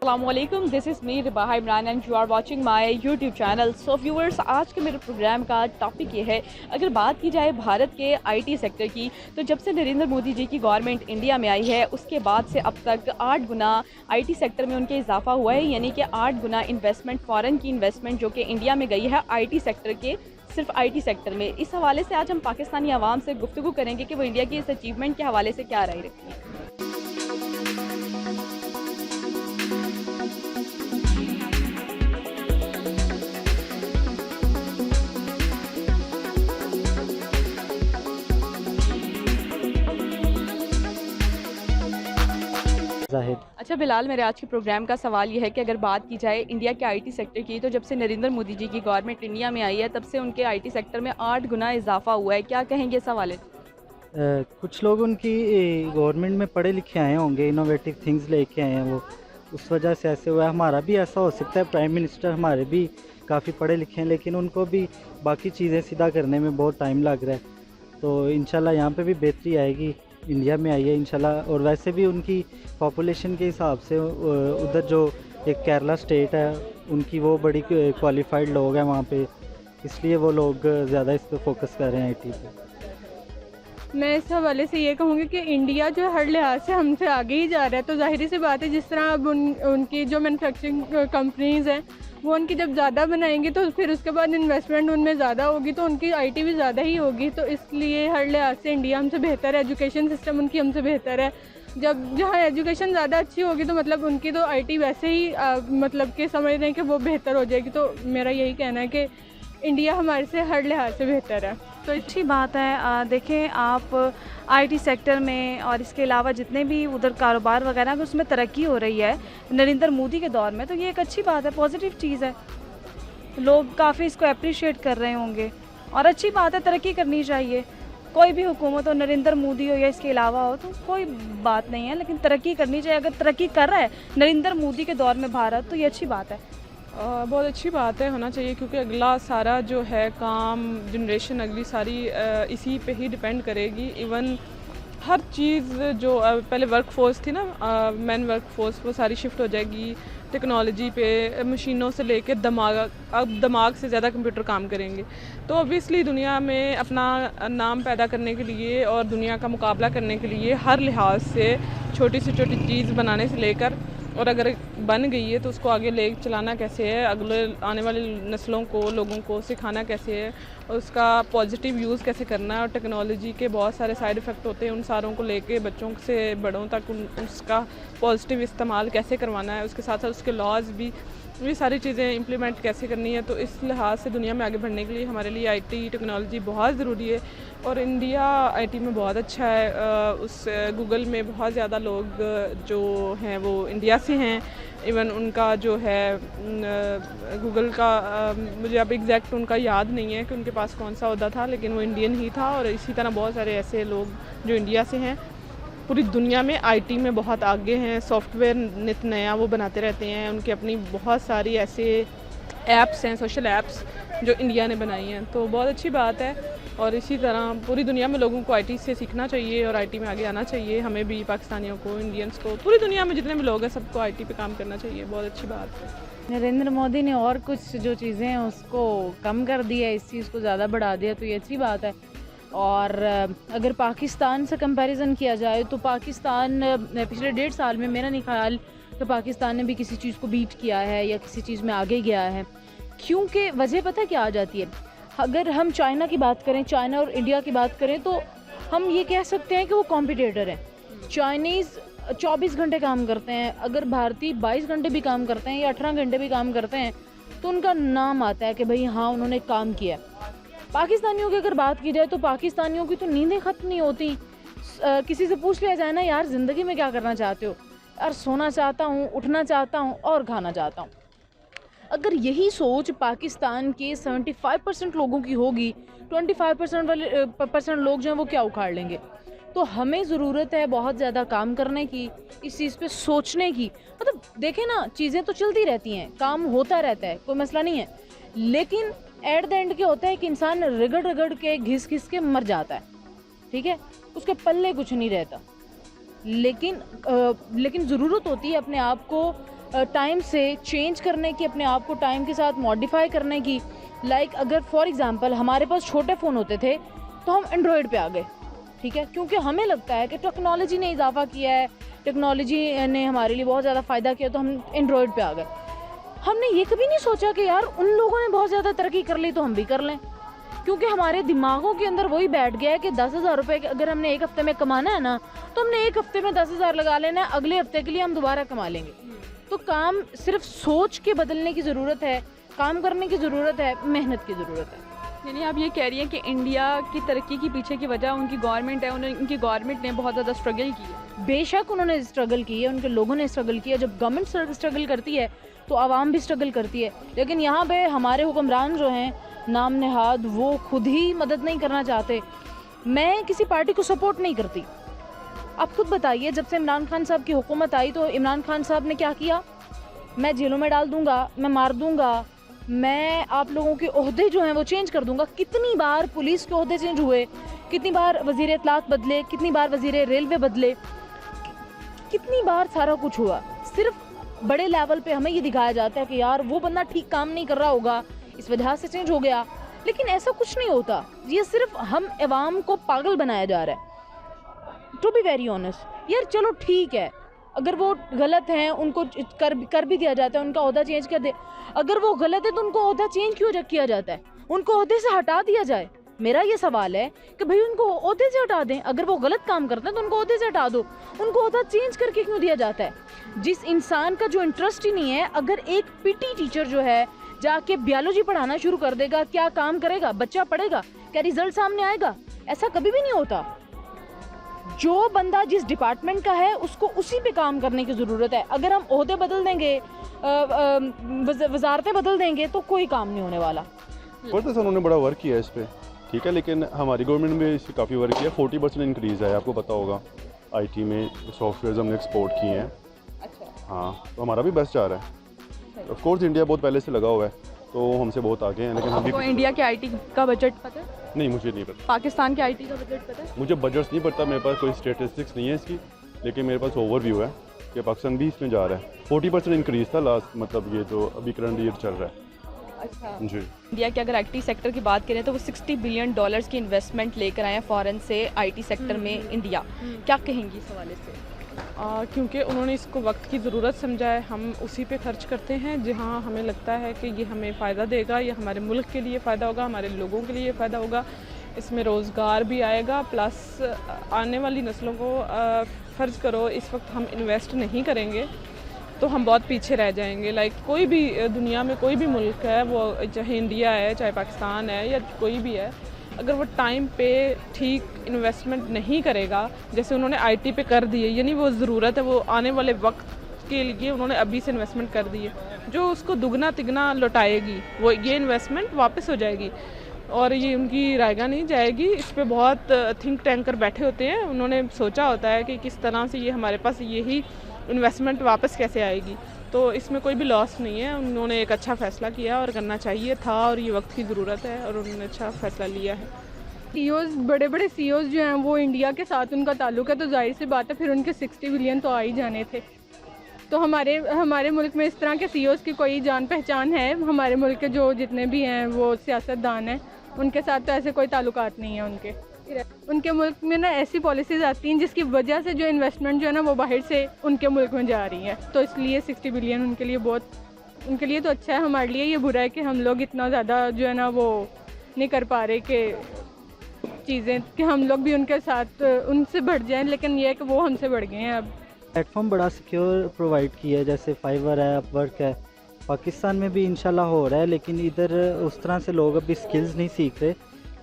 अस्सलामुअलैकुम, this is me Ribaha Imran and you are watching my YouTube channel. So viewers, आज के मेरे प्रोग्राम का टॉपिक ये है, अगर बात की जाए भारत के आईटी सेक्टर की, तो जब से नरेंद्र मोदी जी की गवर्नमेंट इंडिया में आई है उसके बाद से अब तक 8 गुना आईटी सेक्टर में उनके इजाफा हुआ है। यानी कि 8 गुना इन्वेस्टमेंट, फ़ॉरेन की इन्वेस्टमेंट जो कि इंडिया में गई है आईटी सेक्टर के, सिर्फ आईटी सेक्टर में। इस हवाले से आज हम पाकिस्तानी आवाम से गुफ्तगू करेंगे कि वो इंडिया की इस अचीवमेंट के हवाले से क्या राय रखती है। जाहिद। अच्छा बिलाल, मेरे आज के प्रोग्राम का सवाल ये है कि अगर बात की जाए इंडिया के आईटी सेक्टर की, तो जब से नरेंद्र मोदी जी की गवर्नमेंट इंडिया में आई है तब से उनके आईटी सेक्टर में 8 गुना इजाफा हुआ है। क्या कहेंगे इस हवाले से? कुछ लोग उनकी गवर्नमेंट में पढ़े लिखे आए होंगे, इनोवेटिव थिंग्स लेके आए हैं वो, उस वजह से ऐसे हुआ है। हमारा भी ऐसा हो सकता है, प्राइम मिनिस्टर हमारे भी काफ़ी पढ़े लिखे हैं लेकिन उनको भी बाकी चीज़ें सीधा करने में बहुत टाइम लग रहा है। तो इंशाल्लाह यहाँ पे भी बेहतरी आएगी, इंडिया में आई है इंशाल्लाह। और वैसे भी उनकी पॉपुलेशन के हिसाब से उधर जो एक केरला स्टेट है उनकी वो बड़ी क्वालिफाइड लोग हैं वहाँ पे, इसलिए वो लोग ज़्यादा इस पर फोकस कर रहे हैं आईटी पे। मैं इस हवाले से ये कहूँगी कि इंडिया जो हर लिहाज से हमसे आगे ही जा रहा है। तो ज़ाहिर सी बात है, जिस तरह अब उनकी जो मैन्युफैक्चरिंग कंपनीज़ हैं वो उनकी जब ज़्यादा बनाएंगी तो फिर उसके बाद इन्वेस्टमेंट उनमें ज़्यादा होगी, तो उनकी आईटी भी ज़्यादा ही होगी। तो इसलिए हर लिहाज से इंडिया हमसे बेहतर है, एजुकेशन सिस्टम उनकी हमसे बेहतर है। जब जहाँ एजुकेशन ज़्यादा अच्छी होगी तो मतलब उनकी तो आईटी वैसे ही मतलब कि समझ रहे हैं कि वो बेहतर हो जाएगी। तो मेरा यही कहना है कि इंडिया हमारे से हर लिहाज से बेहतर है। तो अच्छी बात है। देखें आप, आईटी सेक्टर में और इसके अलावा जितने भी उधर कारोबार वगैरह में उसमें तरक्की हो रही है नरेंद्र मोदी के दौर में, तो ये एक अच्छी बात है, पॉजिटिव चीज़ है। लोग काफ़ी इसको अप्रिशिएट कर रहे होंगे और अच्छी बात है, तरक्की करनी चाहिए। कोई भी हुकूमत हो, नरेंद्र मोदी हो या इसके अलावा हो, तो कोई बात नहीं है, लेकिन तरक्की करनी चाहिए। अगर तरक्की कर रहा है नरेंद्र मोदी के दौर में भारत, तो ये अच्छी बात है। बहुत अच्छी बात है, होना चाहिए, क्योंकि अगला सारा जो है काम, जनरेशन अगली सारी इसी पे ही डिपेंड करेगी। इवन हर चीज़ जो पहले वर्क फोर्स थी ना, मैन वर्क फोर्स, वो सारी शिफ्ट हो जाएगी टेक्नोलॉजी पे, मशीनों से लेके दिमाग। अब दिमाग से ज़्यादा कंप्यूटर काम करेंगे। तो ऑब्वियसली दुनिया में अपना नाम पैदा करने के लिए और दुनिया का मुकाबला करने के लिए हर लिहाज से छोटी से छोटी चीज़ बनाने से लेकर, और अगर बन गई है तो उसको आगे ले चलाना कैसे है, अगले आने वाली नस्लों को, लोगों को सिखाना कैसे है, और उसका पॉजिटिव यूज़ कैसे करना है। और टेक्नोलॉजी के बहुत सारे साइड इफ़ेक्ट होते हैं, उन सारों को लेके बच्चों से बड़ों तक उसका पॉजिटिव इस्तेमाल कैसे करवाना है, उसके साथ साथ उसके लॉज भी, ये सारी चीज़ें इम्प्लीमेंट कैसे करनी है। तो इस लिहाज से दुनिया में आगे बढ़ने के लिए हमारे लिए आईटी टेक्नोलॉजी बहुत ज़रूरी है। और इंडिया आईटी में बहुत अच्छा है। उस गूगल में बहुत ज़्यादा लोग जो हैं वो इंडिया से हैं। इवन उनका जो है गूगल का मुझे अब एग्जैक्ट उनका याद नहीं है कि उनके पास कौन सा ओहदा था, लेकिन वो इंडियन ही था। और इसी तरह बहुत सारे ऐसे लोग जो इंडिया से हैं पूरी दुनिया में आईटी में बहुत आगे हैं। सॉफ्टवेयर नित नया वो बनाते रहते हैं। उनकी अपनी बहुत सारी ऐसे ऐप्स हैं, सोशल ऐप्स, जो इंडिया ने बनाई हैं। तो बहुत अच्छी बात है। और इसी तरह पूरी दुनिया में लोगों को आईटी से सीखना चाहिए और आईटी में आगे आना चाहिए। हमें भी, पाकिस्तानियों को, इंडियंस को, पूरी दुनिया में जितने भी लोग हैं सबको आईटी पे काम करना चाहिए। बहुत अच्छी बात है। नरेंद्र मोदी ने और कुछ जो चीज़ें हैं उसको कम कर दिया, इस चीज़ को ज़्यादा बढ़ा दिया, तो ये अच्छी बात है। और अगर पाकिस्तान से कंपैरिजन किया जाए तो पाकिस्तान पिछले 1.5 साल में, मेरा नहीं ख्याल कि पाकिस्तान ने भी किसी चीज़ को बीट किया है या किसी चीज़ में आगे गया है। क्योंकि वजह पता क्या आ जाती है, अगर हम चाइना की बात करें, चाइना और इंडिया की बात करें, तो हम ये कह सकते हैं कि वो कॉम्पिटिटर हैं। चाइनीज़ 24 घंटे काम करते हैं, अगर भारतीय 22 घंटे भी काम करते हैं या 18 घंटे भी काम करते हैं तो उनका नाम आता है कि भाई हाँ उन्होंने काम किया। पाकिस्तानियों की अगर बात की जाए तो पाकिस्तानियों की तो नींदें ख़त्म नहीं होती। किसी से पूछ लिया जाए ना, यार ज़िंदगी में क्या करना चाहते हो, यार सोना चाहता हूँ, उठना चाहता हूँ और खाना चाहता हूँ। अगर यही सोच पाकिस्तान के 75% लोगों की होगी, 25% लोग जो हैं वो क्या उखाड़ लेंगे। तो हमें ज़रूरत है बहुत ज़्यादा काम करने की, इस चीज़ पे सोचने की। मतलब देखें ना, चीज़ें तो चलती रहती हैं, काम होता रहता है, कोई मसला नहीं है, लेकिन एट द एंड क्या होता है कि इंसान रगड़ रगड़ के घिस घिस के मर जाता है, ठीक है, उसके पल्ले कुछ नहीं रहता। लेकिन ज़रूरत होती है अपने आप को टाइम से चेंज करने की, अपने आप को टाइम के साथ मॉडिफाई करने की। लाइक अगर फॉर एग्जांपल हमारे पास छोटे फ़ोन होते थे तो हम एंड्रॉयड पे आ गए, ठीक है, क्योंकि हमें लगता है कि टेक्नोलॉजी ने इजाफा किया है, टेक्नोलॉजी ने हमारे लिए बहुत ज़्यादा फ़ायदा किया, तो हम एंड्रॉयड पे आ गए। हमने ये कभी नहीं सोचा कि यार उन लोगों ने बहुत ज़्यादा तरक्की कर ली तो हम भी कर लें, क्योंकि हमारे दिमागों के अंदर वही बैठ गया है कि 10,000 रुपये अगर हमने एक हफ्ते में कमाना है ना, तो हमने एक हफ्ते में 10,000 लगा लेना है, अगले हफ्ते के लिए हम दोबारा कमा लेंगे। तो काम सिर्फ सोच के बदलने की ज़रूरत है, काम करने की ज़रूरत है, मेहनत की ज़रूरत है। यानी आप ये कह रही हैं कि इंडिया की तरक्की की पीछे की वजह उनकी गवर्नमेंट है, उनकी गवर्नमेंट ने बहुत ज़्यादा स्ट्रगल की है। बेशक उन्होंने स्ट्रगल की है, उनके लोगों ने स्ट्रगल किया। जब गवर्नमेंट स्ट्रगल करती है तो आवाम भी स्ट्रगल करती है, लेकिन यहाँ पे हमारे हुक्मरान जो हैं नाम नेहाद, वो खुद ही मदद नहीं करना चाहते। मैं किसी पार्टी को सपोर्ट नहीं करती। आप खुद बताइए, जब से इमरान खान साहब की हुकूमत आई तो इमरान खान साहब ने क्या किया? मैं जेलों में डाल दूंगा, मैं मार दूंगा, मैं आप लोगों के ओहदे जो हैं वो चेंज कर दूंगा। कितनी बार पुलिस के ओहदे चेंज हुए, कितनी बार वज़ीर इत्तलात बदले, कितनी बार वज़ीर रेलवे बदले, कितनी बार सारा कुछ हुआ। सिर्फ बड़े लेवल पे हमें ये दिखाया जाता है कि यार वो बंदा ठीक काम नहीं कर रहा होगा, इस वजह से चेंज हो गया, लेकिन ऐसा कुछ नहीं होता। ये सिर्फ हम अवाम को पागल बनाया जा रहा है। टू बी वेरी ऑनेस्ट यार, चलो ठीक है, अगर वो गलत हैं उनको कर भी दिया जाता है, उनका ओहदा चेंज कर दे। अगर वो गलत है तो उनको ओहदा चेंज क्यों किया जाता है? उनको ओहदे से हटा दिया जाए। मेरा ये सवाल है कि भाई उनको ओहदे से हटा दें। अगर वो गलत काम करते हैं तो उनको ओहदे से हटा दो, उनको ओहदा चेंज करके क्यों दिया जाता है? जिस इंसान का जो इंटरेस्ट ही नहीं है, अगर एक पीटी टीचर जो है जाके बायोलॉजी पढ़ाना शुरू कर देगा, क्या काम करेगा? बच्चा पढ़ेगा, क्या रिजल्ट सामने आएगा? ऐसा कभी भी नहीं होता। जो बंदा जिस डिपार्टमेंट का है उसको उसी पे काम करने की ज़रूरत है। अगर हम ओहदे बदल देंगे, वजारतें बदल देंगे, तो कोई काम नहीं होने वाला। तो उन्होंने बड़ा वर्क किया है इस पर, ठीक है, लेकिन हमारी गवर्नमेंट में इससे काफ़ी वर्क किया। 40% इंक्रीज़ है, आपको पता होगा। आईटी में सॉफ्टवेयर हमने एक्सपोर्ट किए हैं। अच्छा। हाँ, तो हमारा भी बेस्ट जा रहा है। ऑफ कोर्स इंडिया बहुत पहले से लगा हुआ है, तो हमसे बहुत आगे हैं, लेकिन हम भी। तो इंडिया के आईटी का बजट पता है? नहीं, मुझे नहीं पता। पाकिस्तान के आईटी का बजट पता है? मुझे बजट्स नहीं पता, मेरे पास कोई स्टेटिस्टिक्स नहीं है इसकी, लेकिन मेरे पास ओवरव्यू है कि पाकिस्तान भी इसमें जा रहा है। 40% इंक्रीज़ था लास्ट, मतलब ये जो अभी करंट ईयर चल रहा है। अच्छा जी। इंडिया के अगर आईटी सेक्टर की बात करें तो वो $60 बिलियन की इन्वेस्टमेंट लेकर आए हैं फॉरेन से आईटी सेक्टर में इंडिया। क्या कहेंगी इस हवाले से? क्योंकि उन्होंने इसको वक्त की ज़रूरत समझा है, हम उसी पे खर्च करते हैं जहाँ हमें लगता है कि ये हमें फ़ायदा देगा, ये हमारे मुल्क के लिए फ़ायदा होगा, हमारे लोगों के लिए फ़ायदा होगा, इसमें रोज़गार भी आएगा, प्लस आने वाली नस्लों को फ़र्ज़ करो इस वक्त हम इन्वेस्ट नहीं करेंगे तो हम बहुत पीछे रह जाएंगे। लाइक कोई भी दुनिया में कोई भी मुल्क है, वो चाहे इंडिया है, चाहे पाकिस्तान है, या कोई भी है, अगर वो टाइम पे ठीक इन्वेस्टमेंट नहीं करेगा, जैसे उन्होंने आईटी पे कर दी है, यानी वो ज़रूरत है, वो आने वाले वक्त के लिए उन्होंने अभी से इन्वेस्टमेंट कर दी है, जो उसको दुगना तिगना लौटाएगी, वो ये इन्वेस्टमेंट वापस हो जाएगी और ये उनकी रायगा नहीं जाएगी। इस पे बहुत थिंक टैंकर बैठे होते हैं, उन्होंने सोचा होता है कि किस तरह से ये हमारे पास यही इन्वेस्टमेंट वापस कैसे आएगी, तो इसमें कोई भी लॉस नहीं है। उन्होंने एक अच्छा फ़ैसला किया और करना चाहिए था, और ये वक्त की ज़रूरत है और उन्होंने अच्छा फ़ैसला लिया है। सीओज़, बड़े बड़े सीओज़ जो हैं वो इंडिया के साथ उनका ताल्लुक है, तो जाहिर सी बात है फिर उनके 60 बिलियन तो आ ही जाने थे। तो हमारे मुल्क में इस तरह के सीओज़ की कोई जान पहचान है? हमारे मुल्क के जो जितने भी हैं वो सियासतदान हैं, उनके साथ तो ऐसे कोई ताल्लुकात नहीं है उनके मुल्क में ना ऐसी पॉलिसीज़ आती हैं जिसकी वजह से जो इन्वेस्टमेंट जो है ना वो बाहर से उनके मुल्क में जा रही है, तो इसलिए 60 बिलियन उनके लिए तो अच्छा है। हमारे लिए ये बुरा है कि हम लोग इतना ज़्यादा जो है ना वो नहीं कर पा रहे कि चीज़ें, कि हम लोग भी उनके साथ उनसे बढ़ जाएं, लेकिन ये है कि वो हमसे बढ़ गए हैं। अब प्लेटफॉर्म बड़ा सिक्योर प्रोवाइड किया है, जैसे फाइवर है, अपवर्क है, पाकिस्तान में भी इंशाल्लाह हो रहा है, लेकिन इधर उस तरह से लोग अभी स्किल्स नहीं सीख रहे,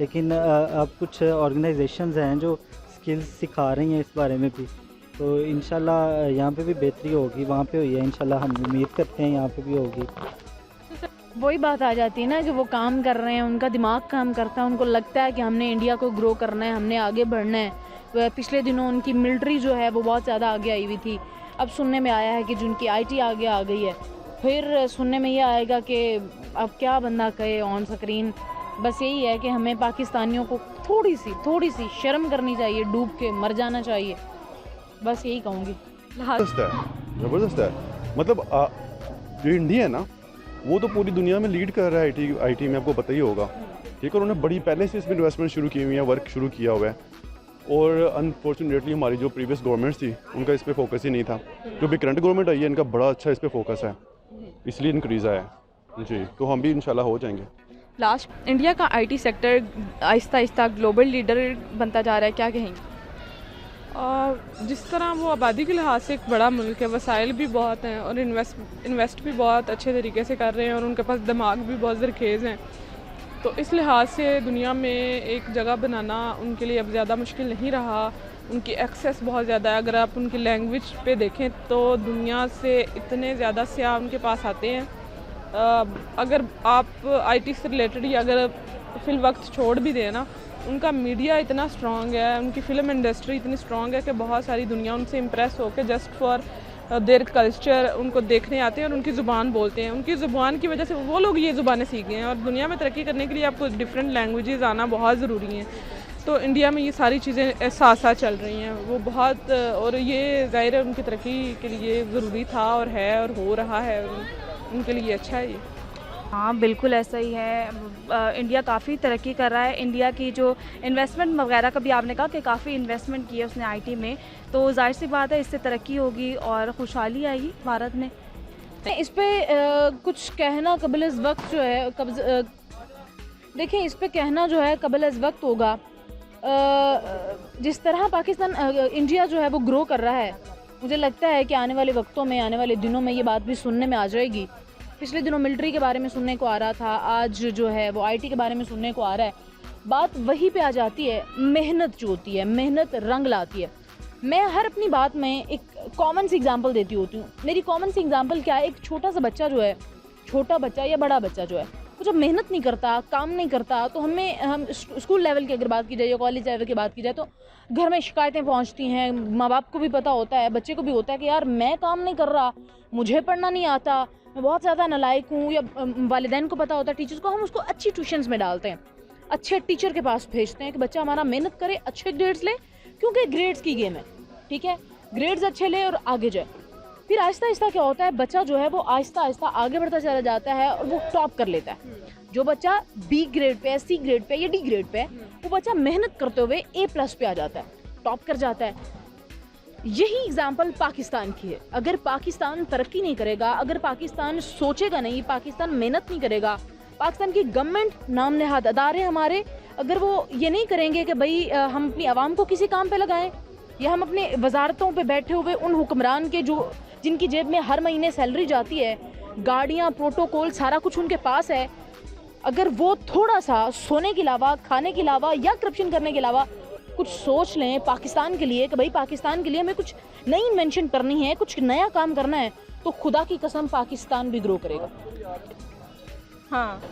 लेकिन अब कुछ ऑर्गेनाइजेशंस हैं जो स्किल्स सिखा रही हैं इस बारे में भी, तो इंशाल्लाह यहाँ पे भी बेहतरी होगी। वहाँ पे हुई है, इंशाल्लाह हम उम्मीद करते हैं यहाँ पे भी होगी। वही बात आ जाती है ना, जो वो काम कर रहे हैं, उनका दिमाग काम करता है, उनको लगता है कि हमने इंडिया को ग्रो करना है, हमने आगे बढ़ना है। पिछले दिनों उनकी मिलिट्री जो है वो बहुत ज़्यादा आगे आई हुई थी, अब सुनने में आया है कि जिनकी आईटी आगे आ गई है, फिर सुनने में ये आएगा कि अब क्या बंदा कहे ऑन स्क्रीन। बस यही है कि हमें पाकिस्तानियों को थोड़ी सी शर्म करनी चाहिए, डूब के मर जाना चाहिए, बस यही कहूँगी। ज़बरदस्त है। मतलब जो इंडिया है ना, वो तो पूरी दुनिया में लीड कर रहा है आईटी में, आपको पता ही होगा। ठीक है, उन्होंने बड़ी पहले से इसमें इन्वेस्टमेंट शुरू की हुई है, वर्क शुरू किया हुआ है, और अनफॉर्चुनेटली हमारी जो प्रीवियस गवर्नमेंट्स थी उनका इस पर फोकस ही नहीं था। जो भी करंट गवर्नमेंट आई है, इनका बड़ा अच्छा इस पर फोकस है, इसलिए इंक्रीज़ आया है जी। तो हम भी इंशाल्लाह हो जाएंगे। लास्ट, इंडिया का IT sector Aahista Aahista global leader बनता जा रहा है, क्या कहेंगे? जिस तरह वो आबादी के लिहाज से एक बड़ा मुल्क है, वसाइल भी बहुत हैं और इन्वेस्ट भी बहुत अच्छे तरीके से कर रहे हैं, और उनके पास दिमाग भी बहुत ज़रखेज़ हैं, तो इस लिहाज से दुनिया में एक जगह बनाना उनके लिए अब ज़्यादा मुश्किल नहीं रहा। उनकी एक्सेस बहुत ज़्यादा है। अगर आप उनकी लैंग्वेज पे देखें तो दुनिया से इतने ज़्यादा सयाह उनके पास आते हैं। अगर आप आईटी से रिलेटेड या अगर फिल वक्त छोड़ भी दें ना, उनका मीडिया इतना स्ट्रॉन्ग है, उनकी फ़िल्म इंडस्ट्री इतनी स्ट्रॉन्ग है कि बहुत सारी दुनिया उनसे इम्प्रेस होकर जस्ट फॉर देयर कल्चर उनको देखने आते हैं और उनकी ज़ुबान बोलते हैं। उनकी ज़ुबान की वजह से वो लोग ये ज़ुबानें सीख गए हैं, और दुनिया में तरक्की करने के लिए आपको डिफरेंट लैंग्वेजेस आना बहुत ज़रूरी हैं। तो इंडिया में ये सारी चीज़ें साथ साथ चल रही हैं, वो बहुत, और ये ज़ाहिर है उनकी तरक्की के लिए ज़रूरी था और है और हो रहा है, उनके लिए अच्छा है ये। हाँ बिल्कुल ऐसा ही है। इंडिया काफ़ी तरक्की कर रहा है। इंडिया की जो इन्वेस्टमेंट वगैरह का भी आपने कहा कि काफ़ी इन्वेस्टमेंट की है उसने आईटी में, तो जाहिर सी बात है इससे तरक्की होगी और खुशहाली आएगी भारत में। इस पे कुछ कहना कबल इस वक्त जो है देखिए, इस पे कहना जो है कबल इस वक्त होगा। जिस तरह पाकिस्तान इंडिया जो है वो ग्रो कर रहा है, मुझे लगता है कि आने वाले वक्तों में, आने वाले दिनों में ये बात भी सुनने में आ जाएगी। पिछले दिनों मिलिट्री के बारे में सुनने को आ रहा था, आज जो है वो आईटी के बारे में सुनने को आ रहा है। बात वहीं पे आ जाती है, मेहनत जो होती है, मेहनत रंग लाती है। मैं हर अपनी बात में एक कॉमन सी एग्जांपल देती होती हूँ। मेरी कॉमन सी एग्जांपल क्या है, एक छोटा सा बच्चा जो है, छोटा बच्चा या बड़ा बच्चा जो है, वो जब मेहनत नहीं करता, काम नहीं करता, तो हम स्कूल लेवल की अगर बात की जाए या कॉलेज लेवल की बात की जाए तो घर में शिकायतें पहुंचती हैं। माँ बाप को भी पता होता है, बच्चे को भी होता है कि यार मैं काम नहीं कर रहा, मुझे पढ़ना नहीं आता, मैं बहुत ज़्यादा नालायक हूँ, या वालिदैन को पता होता है, टीचर्स को। हम उसको अच्छी ट्यूशन्स में डालते हैं, अच्छे टीचर के पास भेजते हैं कि बच्चा हमारा मेहनत करे, अच्छे ग्रेड्स ले, क्योंकि ग्रेड्स की गेम है। ठीक है, ग्रेड्स अच्छे ले और आगे जाए। फिर आहिस्ता आहिस्ता क्या होता है, बच्चा जो है वो आहिस्ता आहिस्ता आगे बढ़ता चला जाता है और वो टॉप कर लेता है। जो बच्चा बी ग्रेड पे है, सी ग्रेड पे या डी ग्रेड पे है, वो बच्चा मेहनत करते हुए A+ पे आ जाता है, टॉप कर जाता है। यही एग्जाम्पल पाकिस्तान की है। अगर पाकिस्तान तरक्की नहीं करेगा, अगर पाकिस्तान सोचेगा नहीं, पाकिस्तान मेहनत नहीं करेगा, पाकिस्तान की गवर्नमेंट, नाम नहाद अदारे हमारे, अगर वो ये नहीं करेंगे कि भाई हम अपनी आवाम को किसी काम पे लगाएं, या हम अपने वजारतों पे बैठे हुए उन हुक्मरान के जो जिनकी जेब में हर महीने सैलरी जाती है, गाड़ियाँ, प्रोटोकॉल, सारा कुछ उनके पास है, अगर वो थोड़ा सा सोने के अलावा, खाने के अलावा या करप्शन करने के अलावा कुछ सोच लें पाकिस्तान के लिए कि भाई पाकिस्तान के लिए हमें कुछ नई इन्वेंशन करनी है, कुछ नया काम करना है, तो खुदा की कसम पाकिस्तान भी ग्रो करेगा। हाँ,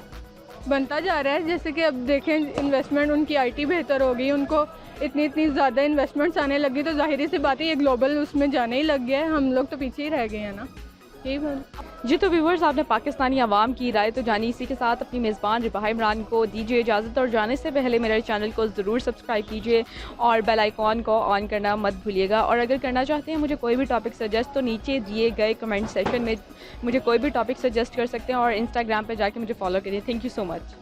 बनता जा रहा है। जैसे कि अब देखें, इन्वेस्टमेंट उनकी आईटी बेहतर हो गई, उनको इतनी ज़्यादा इन्वेस्टमेंट्स आने लगी, तो जाहिर सी बात है ये ग्लोबल उसमें जाने ही लग गया है। हम लोग तो पीछे ही रह गए हैं ना। जी, तो व्यूवर्स, आपने पाकिस्तानी आवाम की राय तो जानी। इसी के साथ अपनी मेज़बान रिबा इमरान को दीजिए इजाज़त, और जाने से पहले मेरे चैनल को ज़रूर सब्सक्राइब कीजिए और बेल आइकॉन को ऑन करना मत भूलिएगा। और अगर करना चाहते हैं मुझे कोई भी टॉपिक सजेस्ट, तो नीचे दिए गए कमेंट सेक्शन में मुझे कोई भी टॉपिक सजेस्ट कर सकते हैं, और इंस्टाग्राम पर जाके मुझे फॉलो करिए। Thank you so much.